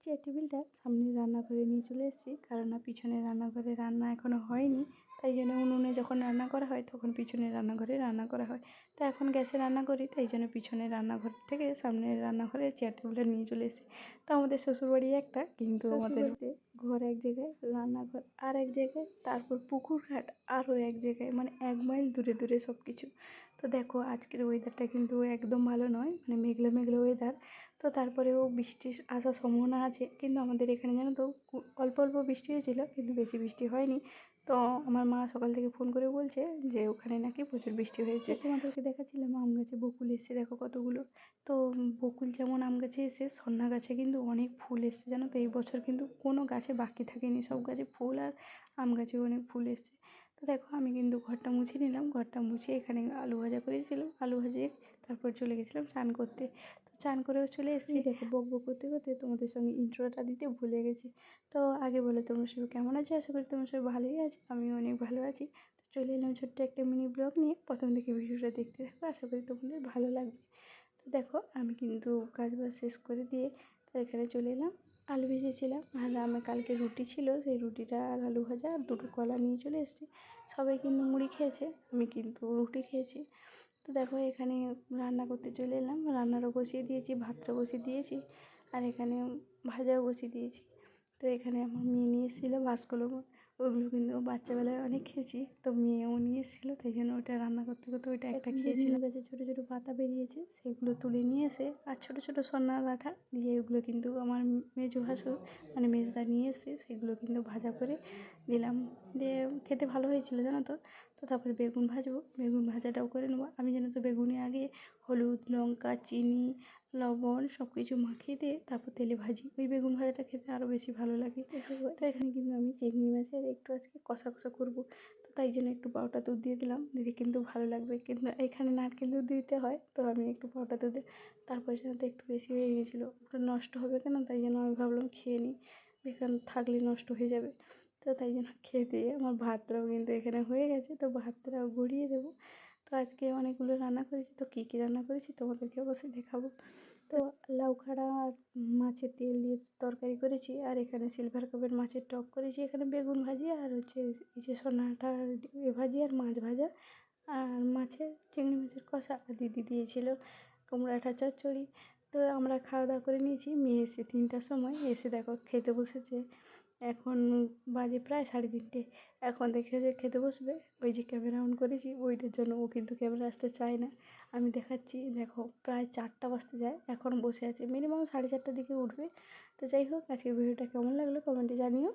Chair টেবিলটা সামনের রান্নাঘরে নিয়ে চলে এসেছি, কারণ না পিছনের রান্নাঘরে রান্না এখনও হয়নি। তাই জন্য উনুনে যখন রান্না করা হয় তখন পিছনের রান্নাঘরে রান্না করা হয়। তো এখন গ্যাসে রান্না করি, তাই জন্য পিছনের রান্নাঘর থেকে সামনের রান্নাঘরে চেয়ার টেবিলটা নিয়ে চলে এসেছি। তো আমাদের শ্বশুরবাড়ি একটা, কিন্তু আমাদের ঘর এক জায়গায়, রান্নাঘর আর এক জায়গায়, তারপর পুকুর ঘাট আরও এক জায়গায়, মানে 1 মাইল দূরে দূরে সব কিছু। তো দেখো আজকের ওয়েদারটা কিন্তু একদম ভালো নয়, মানে মেঘলা মেঘলা ওয়েদার। তো তারপরেও বৃষ্টির আসার সম্ভাবনা আছে, কিন্তু আমাদের এখানে জানো তো অল্প অল্প বৃষ্টি হয়েছিল, কিন্তু বেশি বৃষ্টি হয়নি। তো আমার মা সকাল থেকে ফোন করে বলছে যে ওখানে নাকি প্রচুর বৃষ্টি হয়েছে। তোমাদেরকে দেখাচ্ছিলাম আম গাছে বকুল এসছে, দেখো কতগুলো। তো বকুল যেমন আম গাছে এসে, সন্না গাছে কিন্তু অনেক ফুল এসছে জানো তো। এই বছর কিন্তু কোনো গাছে বাকি থাকেনি, সব গাছে ফুল, আর আম গাছেও অনেক ফুল এসছে। তো দেখো আমি কিন্তু ঘরটা মুছে নিলাম, ঘরটা মুছে এখানে আলু ভাজা করেছিলাম, আলু ভাজিয়ে তারপর চলে গেছিলাম স্নান করতে। তো স্নান করেও চলে এসেছি। দেখো বক বক করতে করতে তোমাদের সঙ্গে ইন্ট্রোটা দিতে ভুলে গেছি। তো আগে বলে তোমরা সবাই কেমন আছো? আশা করি তোমরা সবাই ভালোই আছো, আমিও অনেক ভালো আছি। তো চলে এলাম ছোট্ট একটা মিনি ব্লগ নিয়ে, প্রথম থেকে ভিডিওটা দেখতে থাকো, আশা করি তোমাদের ভালো লাগবে। তো দেখো আমি কিন্তু কাজ বাজ শেষ করে দিয়ে তো এখানে চলে এলাম। আলু ভেজেছিলাম, আর আমি কালকে রুটি ছিল, সেই রুটিটা আর আলু ভাজা আর দুটো কলা নিয়ে চলে এসেছি। সবাই কিন্তু মুড়ি খেয়েছে, আমি কিন্তু রুটি খেয়েছি। তো দেখো এখানে রান্না করতে চলে এলাম, রান্নারও বসিয়ে দিয়েছি, ভাতটা বসিয়ে দিয়েছি, আর এখানে ভাজাও বসিয়ে দিয়েছি। তো এখানে আমার মেয়ে নিয়ে এসেছিলো বাঁশকলম, ওইগুলো কিন্তু বাচ্চাবেলায় অনেক খেয়েছি, তো মেয়েও নিয়ে এসেছিলো, তাই জন্য ওইটা রান্না করতে করতে ওইটা একটা খেয়েছিলাম। গাছে ছোটো ছোটো পাতা বেরিয়েছে, সেগুলো তুলে নিয়ে এসে, আর ছোটো ছোটো সন্ন্যার ডাঁটা দিয়ে ওগুলো কিন্তু আমার মেজো ভাসুর মানে মেজদা নিয়ে এসে সেগুলো কিন্তু ভাজা করে দিলাম, দিয়ে খেতে ভালো হয়েছিল জানো তো। তো তারপরে বেগুন ভাজবো, বেগুন ভাজাটাও করে নেবো। আমি জানো তো বেগুনে আগে হলুদ, লঙ্কা, চিনি, লবণ সব কিছু মাখিয়ে দিয়ে তারপর তেলে ভাজি, ওই বেগুন ভাজাটা খেতে আরও বেশি ভালো লাগে। তো এখানে কিন্তু আমি চিংড়ি মাছের একটু আজকে কষা কষা করবো, তো তাই জন্য একটু পাউডার দুধ দিয়ে দিলাম, দিদি কিন্তু ভালো লাগবে। কিন্তু এখানে নারকেল দুধ দিতে হয়, তো আমি একটু পাউডার দুধ দিই। তারপরে যেন তো একটু বেশি হয়ে গেছিলো, ওটা নষ্ট হবে কেন, তাই জন্য আমি ভাবলাম খেয়ে নিই, বেকার থাকলে নষ্ট হয়ে যাবে। তো তাই জন্য খেয়ে দিয়ে আমার ভাতটাও কিন্তু এখানে হয়ে গেছে, তো ভাতটাও গড়িয়ে দেবো। তো আজকে অনেকগুলো রান্না করেছি, তো কী কী রান্না করেছি তোমাদেরকে অবশ্যই দেখাবো। তো লাউ খাড়া আর মাছের তেল দিয়ে তরকারি করেছি, আর এখানে সিলভার কাপের মাছের টক করেছি, এখানে বেগুন ভাজি, আর হচ্ছে এই যে সোনাটা ভাজি, আর মাছ ভাজা, আর মাছের চিংড়ি মাছের কষা, আর দিদি দিয়েছিল কুমড়াটা চচ্চড়ি। তো আমরা খাওয়া দাওয়া করে নিয়েছি, মেয়ে এসে 3টার সময় এসে দেখো খেতে বসেছে। এখন বাজে প্রায় 3:30, এখন দেখে যে খেতে বসবে, ওই যে ক্যামেরা অন করেছি ওইটার জন্য ও কিন্তু ক্যামেরা আসতে চায় না। আমি দেখাচ্ছি, দেখো প্রায় 4টা বাজতে যায়, এখন বসে আছে, মিনিমাম 4:30টার দিকে উঠবে। তো যাই হোক, আজকের ভিডিওটা কেমন লাগলো কমেন্টে জানিও।